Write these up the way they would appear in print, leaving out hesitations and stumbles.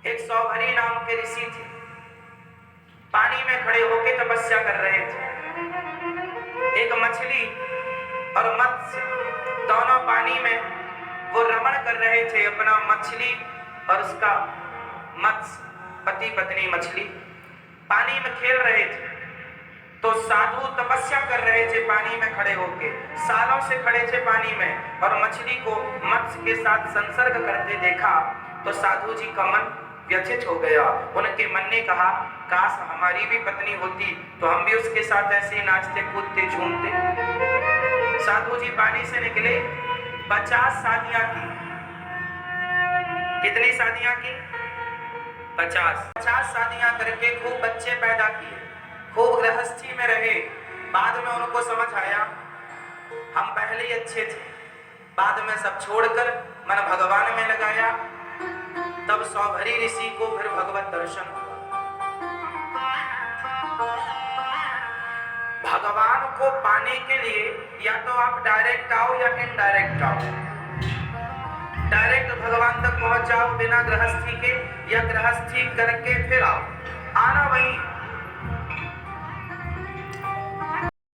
एक सौभरी नाम के ऋषि थे, पानी में खड़े होकर तपस्या कर रहे थे। एक मछली और मत्स्य दोनों पानी में वो रमण कर रहे थे। अपना मछली और उसका मत्स्य, पति पत्नी मछली पानी में खेल रहे थे। तो साधु तपस्या कर रहे थे पानी में खड़े होके, सालों से खड़े थे पानी में, और मछली को मत्स्य के साथ संसर्ग करते देखा तो साधु जी का मन व्यथित हो गया। उनके मन ने कहा, काश हमारी भी पत्नी होती तो हम भी उसके साथ ऐसे नाचते कूदते झूमते। साधु जी पानी से निकले, 50 शादियां की। कितनी शादियां की? 50 शादियां करके खूब बच्चे पैदा किए, खूब गृहस्थी में रहे। बाद में उनको समझ आया हम पहले ही अच्छे थे, बाद में सब छोड़कर मन भगवान में लगाया। तब सौभरी ऋषि को फिर भगवत दर्शन हुआ। भगवान को पाने के लिए या तो आप डायरेक्ट आओ या इनडायरेक्ट आओ। डायरेक्ट भगवान तक पहुंच जाओ बिना गृहस्थी के, या गृहस्थी करके फिर आओ, आना वही।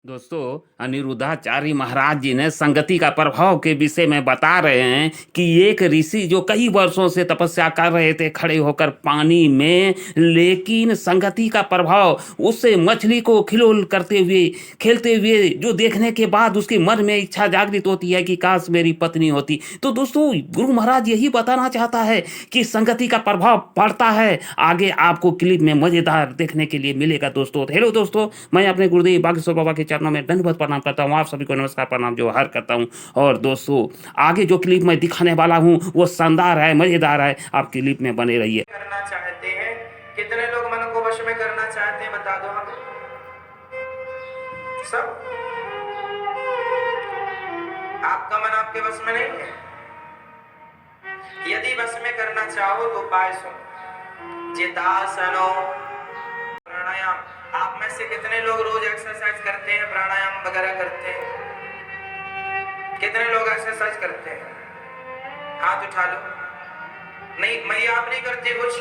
दोस्तों, अनिरुद्धाचार्य महाराज जी ने संगति का प्रभाव के विषय में बता रहे हैं कि एक ऋषि जो कई वर्षों से तपस्या कर रहे थे खड़े होकर पानी में, लेकिन संगति का प्रभाव उससे मछली को खिलोल करते हुए खेलते हुए जो देखने के बाद उसके मन में इच्छा जागृत होती है कि काश मेरी पत्नी होती। तो दोस्तों, गुरु महाराज यही बताना चाहता है कि संगति का प्रभाव पड़ता है। आगे आपको क्लिप में मजेदार देखने के लिए मिलेगा दोस्तों। हेलो दोस्तों, मैं अपने गुरुदेव बागेश्वर बाबा के चरणों में दंडवत प्रणाम करता हूँ। आप सभी को नमस्कार प्रणाम जोहार करता हूँ। और दोस्तों, आगे जो क्लिप मैं दिखाने वाला हूँ वो शानदार है, मजेदार है। आप क्लिप में बने रहिए। करना चाहते हैं, कितने लोग मन को वश में करना चाहते हैं बता दो हमें। सब आपका मन आपके वश में नहीं है। यदि वश में करना चाहो तो उपाय सुनो। जितासनो प्राणायाम। आप में से कितने लोग रोज एक्सरसाइज करते हैं, प्राणायाम वगैरह करते हैं? कितने लोग एक्सरसाइज करते हैं? हाथ उठा लो। नहीं, मैं आप नहीं करते कुछ,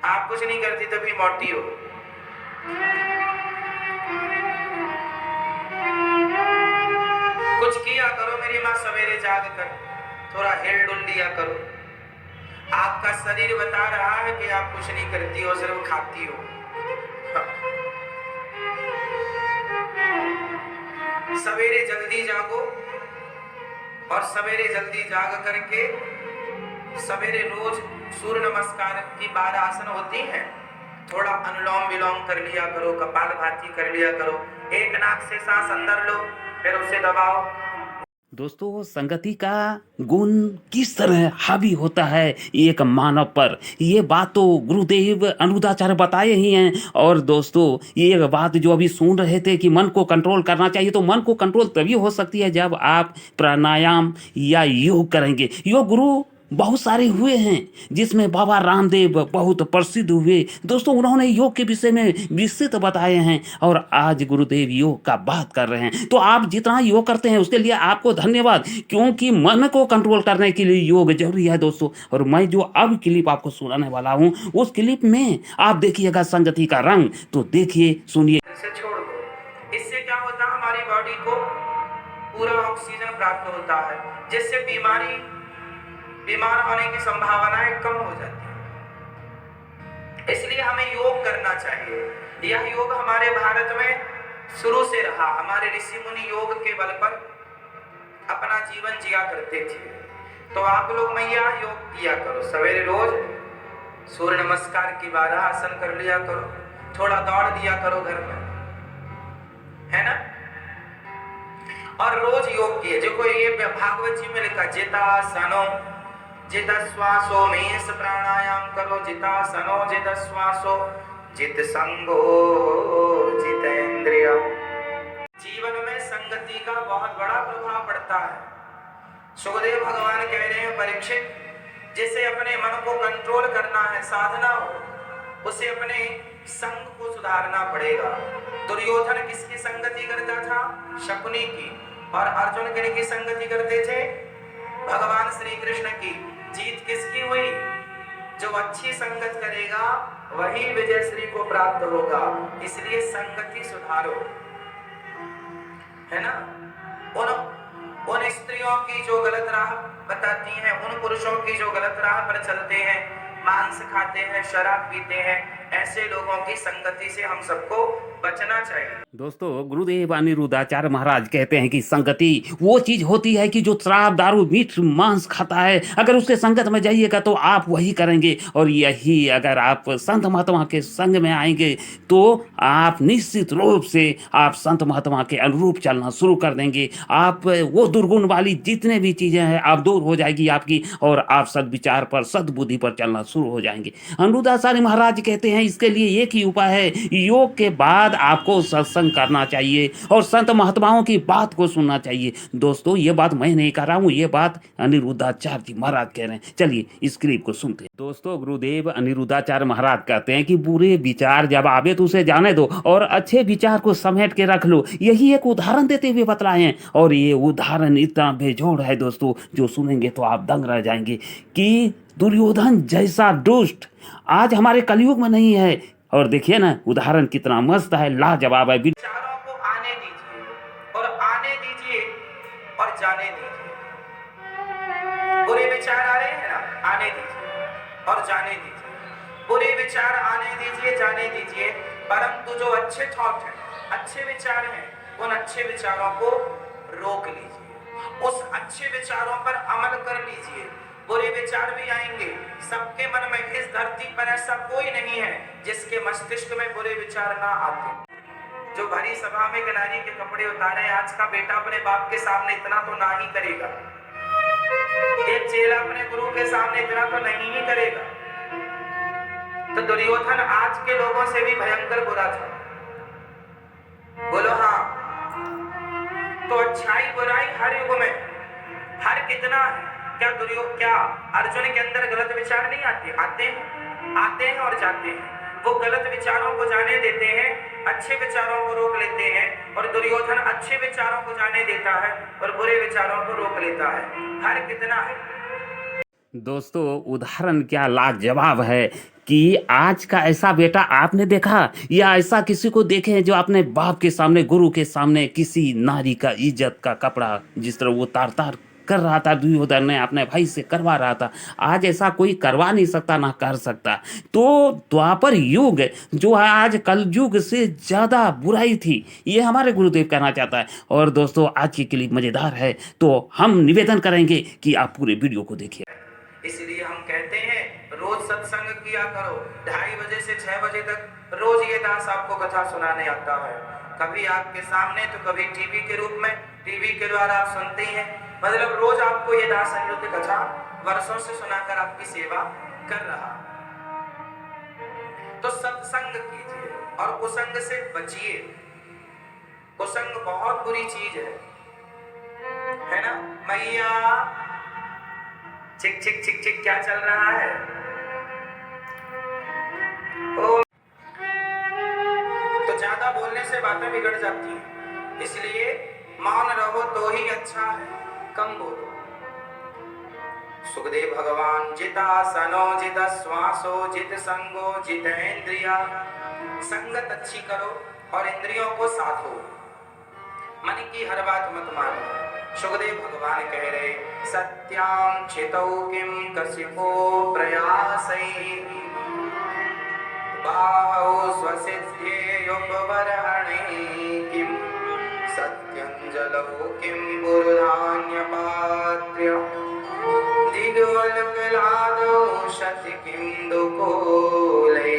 आप कुछ नहीं करती तभी मोटी हो। कुछ किया करो मेरी माँ, सवेरे जाग कर थोड़ा हिल डुल लिया करो। आपका शरीर बता रहा है कि आप कुछ नहीं करती हो, सिर्फ खाती हो। सवेरे जल्दी जागो, और सवेरे जल्दी जाग करके सवेरे रोज सूर्य नमस्कार की 12 आसन होती हैं, थोड़ा अनुलोम विलोम कर लिया करो, कपालभाति कर लिया करो। एक नाक से सांस अंदर लो, फिर उसे दबाओ। दोस्तों, संगति का गुण किस तरह हावी होता है एक मानव पर, ये बात तो गुरुदेव अनिरुद्धाचार्य बताए ही हैं। और दोस्तों, ये बात जो अभी सुन रहे थे कि मन को कंट्रोल करना चाहिए, तो मन को कंट्रोल तभी हो सकती है जब आप प्राणायाम या योग करेंगे। योग गुरु बहुत सारे हुए हैं, जिसमें बाबा रामदेव बहुत प्रसिद्ध हुए। दोस्तों, उन्होंने योग के विषय में विस्तृत बताए हैं, और आज गुरुदेव योग का बात कर रहे हैं। तो आप जितना योग करते हैं उसके लिए आपको धन्यवाद, क्योंकि मन को कंट्रोल करने के लिए योग जरूरी है दोस्तों। और मैं जो अब क्लिप आपको सुनाने वाला हूँ, उस क्लिप में आप देखिएगा संगति का रंग, तो देखिए, सुनिए। छोड़ दो। इससे क्या होता है, हमारी बॉडी को पूरा ऑक्सीजन प्राप्त होता है, जिससे बीमार होने की संभावनाएं कम हो जाती है। इसलिए हमें योग करना चाहिए। यह योग हमारे भारत में शुरू से रहा। हमारे ऋषि मुनि योग के बल पर अपना जीवन जिया करते थे। तो आप लोग मैया योग किया करो, सवेरे रोज सूर्य नमस्कार की 12 आसन कर लिया करो, थोड़ा दौड़ दिया करो घर में, है ना। और रोज योग किए। जो कोई ये भागवत जी में लिखा, जितासनो जित श्वासो मेष प्राणायाम करो, जितासनो जित श्वासो जित संगो जितेंद्रिय। जीवन में संगति का बहुत बड़ा प्रभाव पड़ता है। सुखदेव भगवान कह रहे हैं, परीक्षित, जिसे अपने मन को कंट्रोल करना है, साधना हो, उसे अपने संग को सुधारना पड़ेगा। दुर्योधन किसकी संगति करता था? शकुनी की। और अर्जुन किसकी संगति करते थे? भगवान श्री कृष्ण की। जीत किसकी हुई? जो अच्छी संगत करेगा वही विजय श्री को प्राप्त होगा। इसलिए संगति सुधारो, है ना। उन स्त्रियों की जो गलत राह बताती हैं, उन पुरुषों की जो गलत राह पर चलते हैं, मांस खाते हैं, शराब पीते हैं, ऐसे लोगों की संगति से हम सबको बचना चाहिए। दोस्तों, गुरुदेव अनिरुद्धाचार्य महाराज कहते हैं कि संगति वो चीज होती है कि जो शराब दारू मीट मांस खाता है, अगर उसके संगत में जाइएगा तो आप वही करेंगे। और यही अगर आप संत महात्मा के संग में आएंगे तो आप निश्चित रूप से आप संत महात्मा के अनुरूप चलना शुरू कर देंगे। आप वो दुर्गुण वाली जितने भी चीजें हैं आप दूर हो जाएगी आपकी, और आप सद्विचार पर सद्बुद्धि पर चलना शुरू हो जाएंगे। अनिरुद्धाचार्य महाराज कहते हैं इसके लिए एक ही उपाय है, योग के बाद आपको सत्संग करना चाहिए और संत महात्माओं की बात को सुनना चाहिए। दोस्तों, ये बात मैं नहीं कह रहा हूँ, ये बात अनिरुद्धाचार्य जी महाराज कह रहे हैं। चलिए इस क्लिप को सुनते हैं। दोस्तों, गुरुदेव अनिरुद्धाचार्य महाराज कहते हैं कि बुरे विचार जब आवे तो उसे जाने दो और अच्छे विचार को समेट के रख लो। यही एक उदाहरण देते हुए बतलाए हैं, और ये उदाहरण इतना बेजोड़ है दोस्तों, जो सुनेंगे तो आप दंग रह जाएंगे कि दुर्योधन जैसा दुष्ट आज हमारे कलयुग में नहीं है। और देखिए ना, उदाहरण कितना मस्त है, लाजवाब है। विचारों को आने दीजिए और आने दीजिए और जाने दीजिए। बुरे विचार आ रहे हैं ना, आने दीजिए और जाने दीजिए। बुरे विचार आने दीजिए, जाने दीजिए, परंतु जो अच्छे थॉट हैं, अच्छे विचार हैं, उन अच्छे विचारों को रोक लीजिए, उस अच्छे विचारों पर अमल कर लीजिए। बुरे विचार भी आएंगे, सबके मन में, इस धरती पर ऐसा कोई नहीं है जिसके मस्तिष्क में बुरे विचार ना आते। जो भरी सभा में किनारी के कपड़े उतारे, आज का बेटा अपने बाप के सामने इतना तो ना ही करेगा, एक चेला अपने गुरु के सामने इतना तो नहीं ही करेगा। तो दुर्योधन आज के लोगों से भी भयंकर बुरा था, बोलो हाँ। तो अच्छाई बुराई हर युग में, हर कितना है। क्या अर्जुन के अंदर गलत विचार नहीं आते? आते हैं और जाते हैं। वो गलत विचारों को जाने देते हैं, अच्छे विचारों को रोक लेते हैं, और दुर्योधन अच्छे विचारों को जाने देता है और बुरे विचारों को रोक लेता है। हर कितना है। दोस्तों, उदाहरण क्या लाजवाब है कि आज का ऐसा बेटा आपने देखा या ऐसा किसी को देखे जो अपने बाप के सामने, गुरु के सामने किसी नारी का इज्जत का कपड़ा जिस तरह वो तार तार कर रहा था, दुर्योधन ने अपने भाई से करवा रहा था, आज ऐसा कोई करवा नहीं सकता ना कर सकता। तो द्वापर युग जो है आज कल युग से ज्यादा बुराई थी, ये हमारे गुरुदेव कहना चाहता है। और दोस्तों, आज की क्लिप मजेदार है तो हम निवेदन करेंगे कि आप पूरे वीडियो को देखिए। इसलिए हम कहते हैं रोज सत्संग किया करो, 2:30 बजे से 6 बजे तक रोज ये दास आपको कथा सुनाने आता है, कभी आपके सामने तो कभी टीवी के रूप में, टीवी के द्वारा आप सुनते ही हैं। मतलब रोज आपको ये दास अनिरुद्ध कथा वर्षों से सुनाकर आपकी सेवा कर रहा। तो सत्संग कीजिए और कुसंग से बचिए। कुसंग बहुत बुरी चीज है ना। मैया चिक चिक चिक चिक क्या चल रहा है? तो ज्यादा बोलने से बातें बिगड़ जाती हैं, इसलिए मौन रहो तो ही अच्छा है, कम बोलो। सुखदेव भगवान जितासनो जित श्वासो जित संगो जित इंद्रिया। संगत अच्छी करो और इंद्रियों को साधो, मन की हर बात मत मानो। सुखदेव भगवान कह रहे सत्यां चितौ किम कस्यपो प्रयासैः बाहौ स्वसिद्ध्येयुपबर्हणे किम सत्यञ्जलौ किम बुरुधान्यपात्र्य दिग्वल्कलादौ शति किम दुकोले।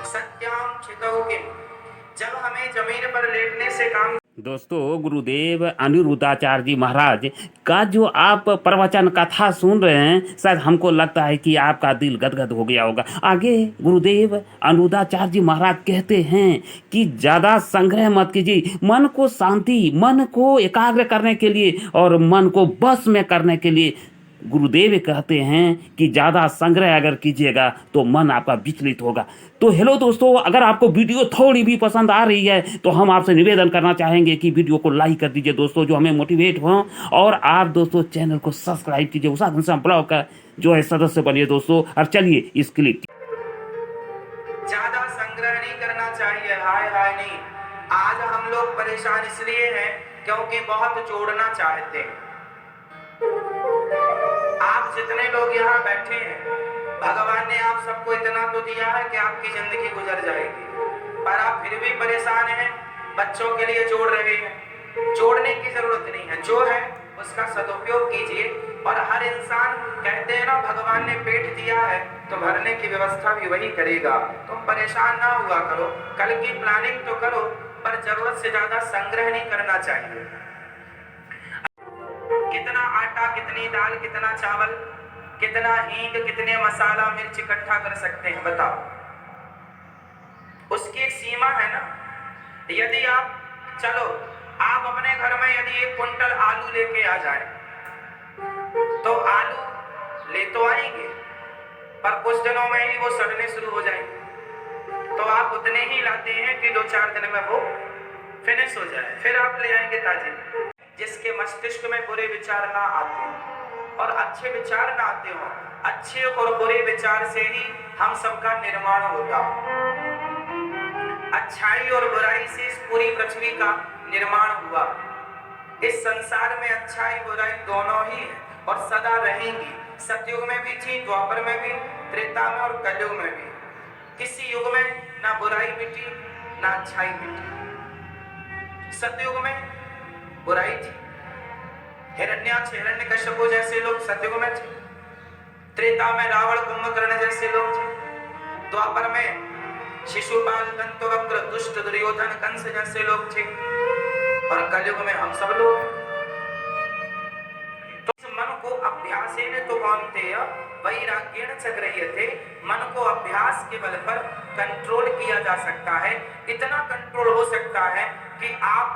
सत्यां चितौ किम, जब हमें जमीन पर लेटने से काम। दोस्तों, गुरुदेव अनिरुद्धाचार्य जी महाराज का जो आप प्रवचन कथा सुन रहे हैं, शायद हमको लगता है कि आपका दिल गदगद हो गया होगा। आगे गुरुदेव अनिरुद्धाचार्य जी महाराज कहते हैं कि ज़्यादा संग्रह मत कीजिए, मन को शांति, मन को एकाग्र करने के लिए और मन को बस में करने के लिए गुरुदेव कहते हैं कि ज़्यादा संग्रह अगर कीजिएगा तो मन आपका विचलित होगा। तो हेलो दोस्तों, अगर आपको वीडियो थोड़ी भी पसंद आ रही है तो हम आपसे निवेदन करना चाहेंगे कि वीडियो को लाइक कर दीजिए दोस्तों, जो हमें मोटिवेट हो। और आप दोस्तों चैनल को सब्सक्राइब कीजिए, उषा घनश्याम ब्लॉग का जो है सदस्य बनिए दोस्तों। और चलिए इस क्लिप ज्यादा संग्रह नहीं करना चाहिए, हाय हाय नहीं। आज हम लोग परेशान इसलिए हैं क्योंकि बहुत जोड़ना चाहते हैं। आप जितने लोग यहाँ बैठे हैं, भगवान ने आप सबको इतना तो दिया है कि आपकी जिंदगी गुजर जाएगी, पर आप फिर भी परेशान हैं, बच्चों के लिए जोड़ रहे हैं। जोड़ने की जरूरत नहीं है, जो है उसका सदुपयोग कीजिए। और हर इंसान, कहते हैं ना, भगवान ने पेट दिया है तो भरने की व्यवस्था भी वही करेगा। तुम परेशान ना हुआ करो, कल की प्लानिंग तो करो, पर जरूरत से ज्यादा संग्रह नहीं करना चाहिए। कितना आटा, कितनी दाल, कितना चावल, कितना हींग, कितने मसाला मिर्च इकट्ठा कर सकते हैं, बताओ? उसकी एक सीमा है ना। यदि आप, चलो आप अपने घर में यदि 1 कुंटल आलू लेके आ जाए तो आलू ले तो आएंगे, पर कुछ दिनों में ही वो सड़ने शुरू हो जाएंगे। तो आप उतने ही लाते हैं कि 2-4 दिन में वो फिनिश हो जाए, फिर आप ले आएंगे ताजे। जिसके मस्तिष्क में बुरे विचार ना आते हो और अच्छे विचार ना आते हो, अच्छे और बुरे विचार से ही हम सबका निर्माण होता है। अच्छाई और बुराई से इस पूरी पृथ्वी का निर्माण हुआ। इस संसार में अच्छाई बुराई दोनों ही है और सदा रहेंगी। सतयुग में भी थी, द्वापर में भी, त्रेता में और कलयुग में भी। किसी युग में ना बुराई मिटी ना अच्छाई मिटी। सतयुग में बुराई थी, हिरण्याक्ष हिरण्यकश्यप जैसे लोग सतयुग में थे। त्रेता में रावण कुंभकर्ण जैसे लोग थे। द्वापर में शिशुपाल, दंतवक्र, दुष्ट, दुर्योधन, कंस जैसे लोग थे। और कलयुग में हम सब लोग हैं। तो इस मन को अभ्यासेन तो कौन्तेय वैराग्येण च गृह्यते। मन को अभ्यास के बल पर कंट्रोल किया जा सकता है। इतना कंट्रोल हो सकता है कि आप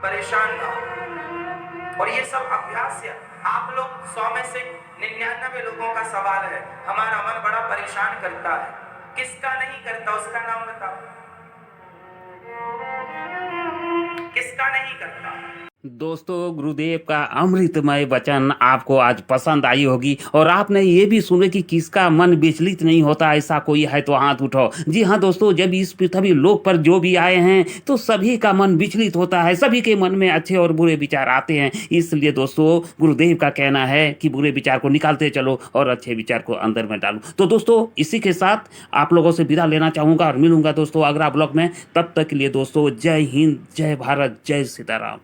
परेशान ना हो। और ये सब अभ्यास है। आप लोग 100 में से 99 लोगों का सवाल है, हमारा मन बड़ा परेशान करता है। किसका नहीं करता, उसका नाम बताओ। किसका नहीं करता? दोस्तों, गुरुदेव का अमृतमय वचन आपको आज पसंद आई होगी और आपने ये भी सुने कि किसका मन विचलित नहीं होता, ऐसा कोई है तो हाथ उठाओ। जी हाँ दोस्तों, जब इस पृथ्वी लोक पर जो भी आए हैं तो सभी का मन विचलित होता है, सभी के मन में अच्छे और बुरे विचार आते हैं। इसलिए दोस्तों, गुरुदेव का कहना है कि बुरे विचार को निकालते चलो और अच्छे विचार को अंदर में डालो। तो दोस्तों, इसी के साथ आप लोगों से विदा लेना चाहूँगा और मिलूंगा दोस्तों अगला ब्लॉग में। तब तक के लिए दोस्तों, जय हिंद, जय भारत, जय सीताराम।